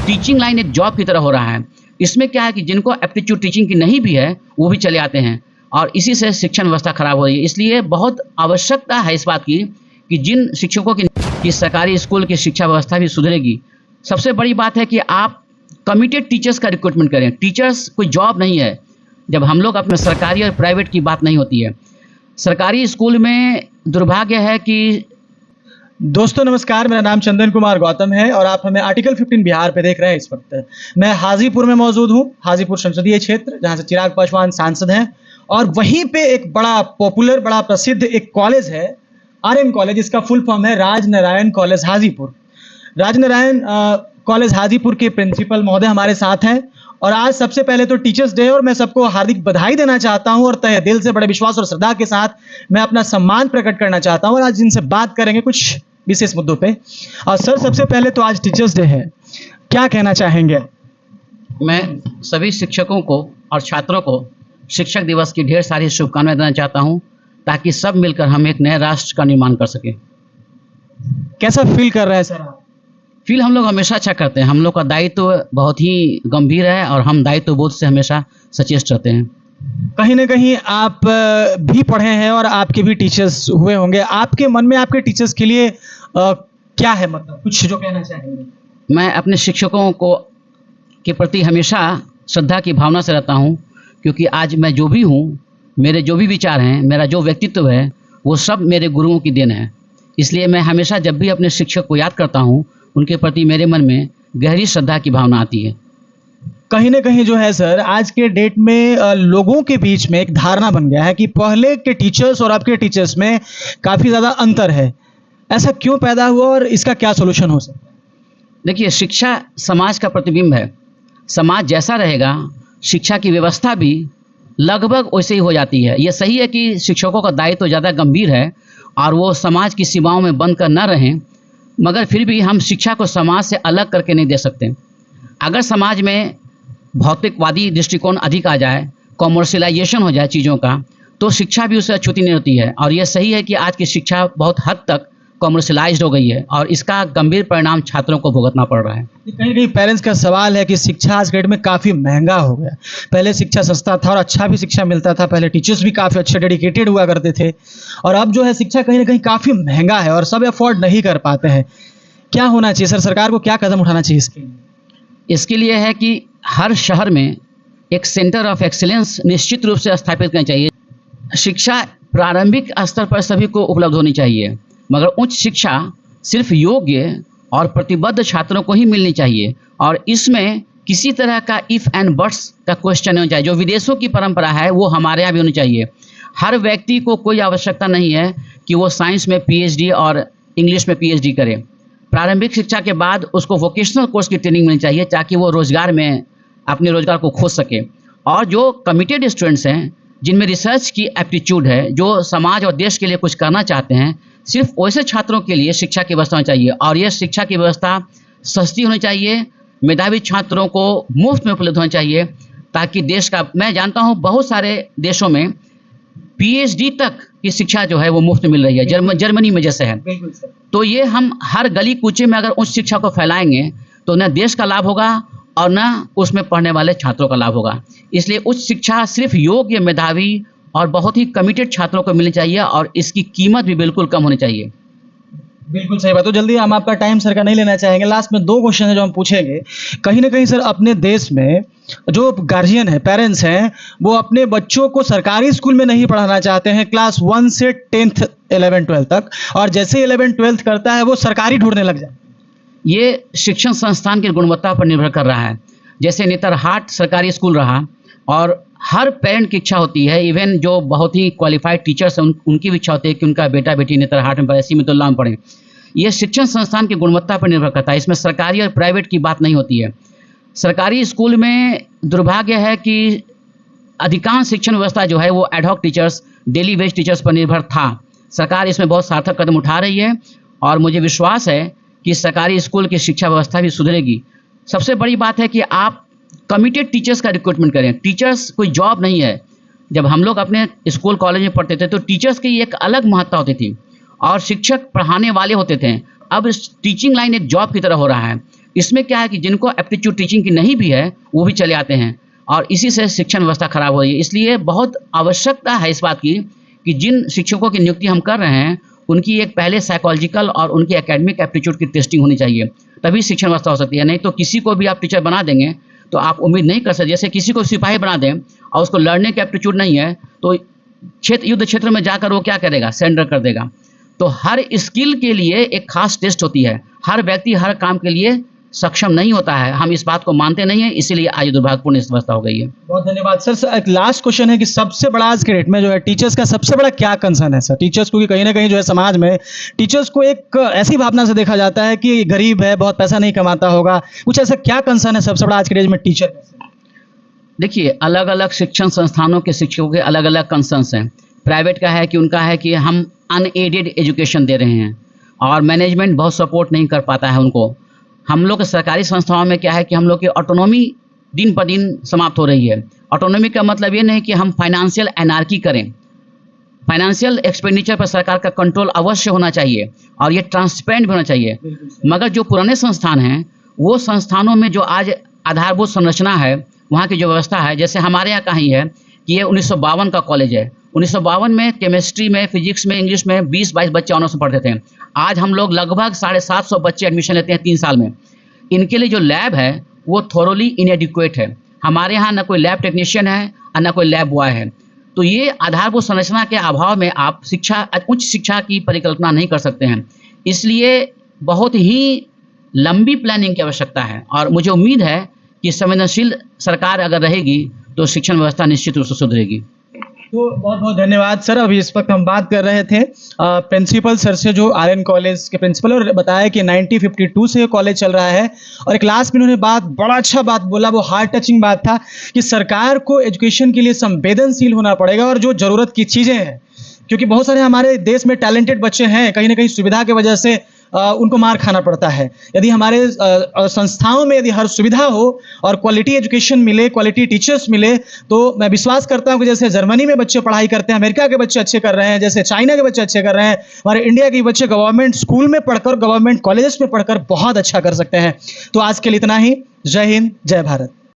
Teaching line एक job की तरह हो रहा है। इसमें क्या है कि जिनको एप्टीट्यूड टीचिंग की नहीं भी है वो भी चले आते हैं और इसी से शिक्षण व्यवस्था खराब हो रही है। इसलिए बहुत आवश्यकता है इस बात की कि जिन शिक्षकों की सरकारी स्कूल की शिक्षा व्यवस्था भी सुधरेगी। सबसे बड़ी बात है कि आप कमिटेड टीचर्स का रिक्रूटमेंट करें। टीचर्स कोई जॉब नहीं है। जब हम लोग अपने सरकारी और प्राइवेट की बात नहीं होती है। सरकारी स्कूल में दुर्भाग्य है कि दोस्तों नमस्कार, मेरा नाम चंदन कुमार गौतम है और आप हमें आर्टिकल 15 बिहार पे देख रहे हैं। इस वक्त मैं हाजीपुर में मौजूद हूँ, हाजीपुर संसदीय क्षेत्र, जहाँ से चिराग पासवान सांसद हैं। और वहीं पे एक बड़ा पॉपुलर, बड़ा प्रसिद्ध एक कॉलेज है, आरएन कॉलेज। इसका फुल फॉर्म है राजनारायण कॉलेज हाजीपुर। राजनारायण कॉलेज हाजीपुर के प्रिंसिपल महोदय हमारे साथ हैं और आज सबसे पहले तो टीचर्स डे और मैं सबको हार्दिक बधाई देना चाहता हूं और तहे दिल से बड़े विश्वास और श्रद्धा के साथ मैं अपना सम्मान प्रकट करना चाहता हूं और आज इनसे बात करेंगे कुछ विशेष मुद्दों पे। और सर, सबसे पहले तो आज टीचर्स डे है, क्या कहना चाहेंगे? मैं सभी शिक्षकों को और छात्रों को शिक्षक दिवस की ढेर सारी शुभकामनाएं देना चाहता हूं ताकि सब मिलकर हम एक नए राष्ट्र का निर्माण कर सकें। कैसा फील कर रहे हैं सर आप? फील हम लोग हमेशा अच्छा करते हैं। हम लोग का दायित्व बहुत ही गंभीर है और हम दायित्व बोध से हमेशा सचेत रहते हैं। कहीं ना कहीं आप भी पढ़े हैं और आपके भी टीचर्स हुए होंगे। आपके मन में आपके टीचर्स के लिए क्या है, मतलब कुछ जो कहना चाहेंगे? मैं अपने शिक्षकों को के प्रति हमेशा श्रद्धा की भावना से रहता हूं, क्योंकि आज मैं जो भी हूं, मेरे जो भी विचार हैं, मेरा जो व्यक्तित्व है, वो सब मेरे गुरुओं की देन है। इसलिए मैं हमेशा जब भी अपने शिक्षक को याद करता हूं, उनके प्रति मेरे मन में गहरी श्रद्धा की भावना आती है। कहीं ना कहीं जो है सर, आज के डेट में लोगों के बीच में एक धारणा बन गया है कि पहले के टीचर्स और अब के टीचर्स में काफ़ी ज़्यादा अंतर है। ऐसा क्यों पैदा हुआ और इसका क्या सोल्यूशन हो सकता है? देखिए, शिक्षा समाज का प्रतिबिंब है। समाज जैसा रहेगा, शिक्षा की व्यवस्था भी लगभग वैसे ही हो जाती है। ये सही है कि शिक्षकों का दायित्व ज़्यादा गंभीर है और वो समाज की सीमाओं में बंद कर न रहें, मगर फिर भी हम शिक्षा को समाज से अलग करके नहीं दे सकते। अगर समाज में भौतिकवादी दृष्टिकोण अधिक आ जाए, कॉमर्शियलाइजेशन हो जाए चीज़ों का, तो शिक्षा भी उससे अछूती नहीं होती है। और यह सही है कि आज की शिक्षा बहुत हद तक कॉमर्शियलाइज्ड हो गई है और इसका गंभीर परिणाम छात्रों को भुगतना पड़ रहा है। कहीं कहीं पेरेंट्स का सवाल है कि शिक्षा आज के डेट में काफ़ी महंगा हो गया। पहले शिक्षा सस्ता था और अच्छा भी शिक्षा मिलता था। पहले टीचर्स भी काफ़ी अच्छे डेडिकेटेड हुआ करते थे और अब जो है शिक्षा कहीं ना कहीं काफ़ी महंगा है और सब अफोर्ड नहीं कर पाते हैं। क्या होना चाहिए सर? सरकार को क्या कदम उठाना चाहिए इसके लिए? इसके लिए है कि हर शहर में एक सेंटर ऑफ एक्सीलेंस निश्चित रूप से स्थापित करना चाहिए। शिक्षा प्रारंभिक स्तर पर सभी को उपलब्ध होनी चाहिए, मगर उच्च शिक्षा सिर्फ योग्य और प्रतिबद्ध छात्रों को ही मिलनी चाहिए और इसमें किसी तरह का इफ़ एंड बट्स का क्वेश्चन नहीं होना चाहिए। जो विदेशों की परंपरा है वो हमारे यहाँ भी होनी चाहिए। हर व्यक्ति को कोई आवश्यकता नहीं है कि वो साइंस में पीएचडी और इंग्लिश में पीएचडी करे। प्रारंभिक शिक्षा के बाद उसको वोकेशनल कोर्स की ट्रेनिंग मिलनी चाहिए ताकि वो रोजगार में अपने रोजगार को खोज सके। और जो कमिटेड स्टूडेंट्स हैं, जिनमें रिसर्च की एप्टीट्यूड है, जो समाज और देश के लिए कुछ करना चाहते हैं, सिर्फ वैसे छात्रों के लिए शिक्षा की व्यवस्था होनी चाहिए। और यह शिक्षा की व्यवस्था सस्ती होनी चाहिए, मेधावी छात्रों को मुफ्त में उपलब्ध होनी चाहिए, ताकि देश का, मैं जानता हूँ बहुत सारे देशों में पीएचडी तक की शिक्षा जो है वो मुफ्त मिल रही है। जर्मनी में जैसे है। तो ये हम हर गली कूचे में अगर उच्च शिक्षा को फैलाएंगे तो न देश का लाभ होगा और न उसमें पढ़ने वाले छात्रों का लाभ होगा। इसलिए उच्च शिक्षा सिर्फ योग्य, मेधावी और बहुत ही कमिटेड छात्रों को मिलनी चाहिए और इसकी कीमत भी बिल्कुल कम होनी चाहिए। बिल्कुल सही बात। तो जल्दी हम आपका टाइम सर का नहीं लेना चाहेंगे। लास्ट में 2 क्वेश्चन है जो हम पूछेंगे। कहीं ना कहीं सर, अपने देश में जो गार्जियन है, पेरेंट्स हैं, वो अपने बच्चों को सरकारी स्कूल में नहीं पढ़ाना चाहते हैं क्लास 1 से 10th 11 12 तक, और जैसे 11 12th करता है वो सरकारी ढूंढने लग जाए। ये शिक्षण संस्थान की गुणवत्ता पर निर्भर कर रहा है। जैसे नेतरहाट सरकारी स्कूल रहा और हर पेरेंट की इच्छा होती है, इवन जो बहुत ही क्वालिफाइड टीचर्स हैं उनकी भी इच्छा होती है कि उनका बेटा बेटी नेतरहाट में पढ़े, सीमितुल्लाह में पढ़े। ये शिक्षण संस्थान की गुणवत्ता पर निर्भर करता है। इसमें सरकारी और प्राइवेट की बात नहीं होती है। सरकारी स्कूल में दुर्भाग्य है कि अधिकांश शिक्षण व्यवस्था जो है वो ad hoc teachers, daily veg teachers पर निर्भर था। सरकार इसमें बहुत सार्थक कदम उठा रही है और मुझे विश्वास है कि सरकारी स्कूल की शिक्षा व्यवस्था भी सुधरेगी। सबसे बड़ी बात है कि आप कमिटेड टीचर्स का रिक्रूटमेंट करें। टीचर्स कोई जॉब नहीं है। जब हम लोग अपने स्कूल कॉलेज में पढ़ते थे तो टीचर्स की एक अलग महत्ता होती थी और शिक्षक पढ़ाने वाले होते थे। अब टीचिंग लाइन एक जॉब की तरह हो रहा है। इसमें क्या है कि जिनको एप्टीट्यूड टीचिंग की नहीं भी है वो भी चले आते हैं और इसी से शिक्षण व्यवस्था खराब हो रही है। इसलिए बहुत आवश्यकता है इस बात की कि जिन शिक्षकों की नियुक्ति हम कर रहे हैं उनकी एक पहले साइकोलॉजिकल और उनकी एकेडमिक एप्टीट्यूड की टेस्टिंग होनी चाहिए, तभी शिक्षण व्यवस्था हो सकती है। नहीं तो किसी को भी आप टीचर बना देंगे तो आप उम्मीद नहीं कर सकते। जैसे किसी को सिपाही बना दें और उसको लड़ने की एप्टीट्यूड नहीं है तो युद्ध क्षेत्र में जाकर वो क्या करेगा, सरेंडर कर देगा। तो हर स्किल के लिए एक खास टेस्ट होती है, हर व्यक्ति हर काम के लिए सक्षम नहीं होता है। हम इस बात को मानते नहीं है, इसीलिए आज दुर्भाग्यपूर्ण इस अवस्था हो गई है। बहुत धन्यवाद सर। एक लास्ट क्वेश्चन है कि सबसे बड़ा आज के डेट में जो है टीचर्स का सबसे बड़ा क्या कंसर्न है सर? टीचर्स को कहीं ना कहीं जो है समाज में टीचर्स को एक ऐसी भावना से देखा जाता है कि गरीब है, बहुत पैसा नहीं कमाता होगा, कुछ ऐसा क्या कंसर्न है सबसे बड़ा आज के डेट में टीचर? देखिए, अलग अलग शिक्षण संस्थानों के शिक्षकों के अलग अलग कंसर्न्स हैं। प्राइवेट का है कि उनका है कि हम अनएडेड एजुकेशन दे रहे हैं और मैनेजमेंट बहुत सपोर्ट नहीं कर पाता है उनको। हम लोग सरकारी संस्थाओं में क्या है कि हम लोग की ऑटोनॉमी दिन पर दिन समाप्त हो रही है। ऑटोनॉमी का मतलब ये नहीं कि हम फाइनेंशियल एनार्की करें, फाइनेंशियल एक्सपेंडिचर पर सरकार का कंट्रोल अवश्य होना चाहिए और ये ट्रांसपेरेंट भी होना चाहिए। मगर जो पुराने संस्थान हैं वो संस्थानों में जो आज आधारभूत संरचना है, वहाँ की जो व्यवस्था है, जैसे हमारे यहाँ कहीं है कि ये 1952 का कॉलेज है। 1952 में केमिस्ट्री में, फिजिक्स में, इंग्लिश में 20-22 बच्चे ऑनर्स में पढ़ते थे। आज हम लोग लगभग 750 बच्चे एडमिशन लेते हैं 3 साल में। इनके लिए जो लैब है वो थोरोली इनएडिक्वेट है। हमारे यहाँ न कोई लैब टेक्नीशियन है और न कोई लैब बॉय है। तो ये आधारभूत संरचना के अभाव में आप उच्च शिक्षा की परिकल्पना नहीं कर सकते हैं। इसलिए बहुत ही लंबी प्लानिंग की आवश्यकता है और मुझे उम्मीद है कि संवेदनशील सरकार अगर रहेगी तो शिक्षण व्यवस्था निश्चित रूप से सुधरेगी। तो बहुत बहुत धन्यवाद सर। अभी इस वक्त हम बात कर रहे थे प्रिंसिपल सर से, जो आर्यन कॉलेज के प्रिंसिपल, और बताया कि 1952 से कॉलेज चल रहा है। और एक क्लास में उन्होंने बड़ा अच्छा बात बोला, वो हार्ट टचिंग बात था कि सरकार को एजुकेशन के लिए संवेदनशील होना पड़ेगा और जो ज़रूरत की चीज़ें हैं, क्योंकि बहुत सारे हमारे देश में टैलेंटेड बच्चे हैं, कहीं ना कहीं सुविधा की वजह से उनको मार खाना पड़ता है। यदि हमारे संस्थाओं में यदि हर सुविधा हो और क्वालिटी एजुकेशन मिले, क्वालिटी टीचर्स मिले, तो मैं विश्वास करता हूं कि जैसे जर्मनी में बच्चे पढ़ाई करते हैं, अमेरिका के बच्चे अच्छे कर रहे हैं, जैसे चाइना के बच्चे अच्छे कर रहे हैं, हमारे इंडिया के बच्चे गवर्नमेंट स्कूल में पढ़कर, गवर्नमेंट कॉलेजेस में पढ़कर बहुत अच्छा कर सकते हैं। तो आज के लिए इतना ही। जय हिंद, जय भारत।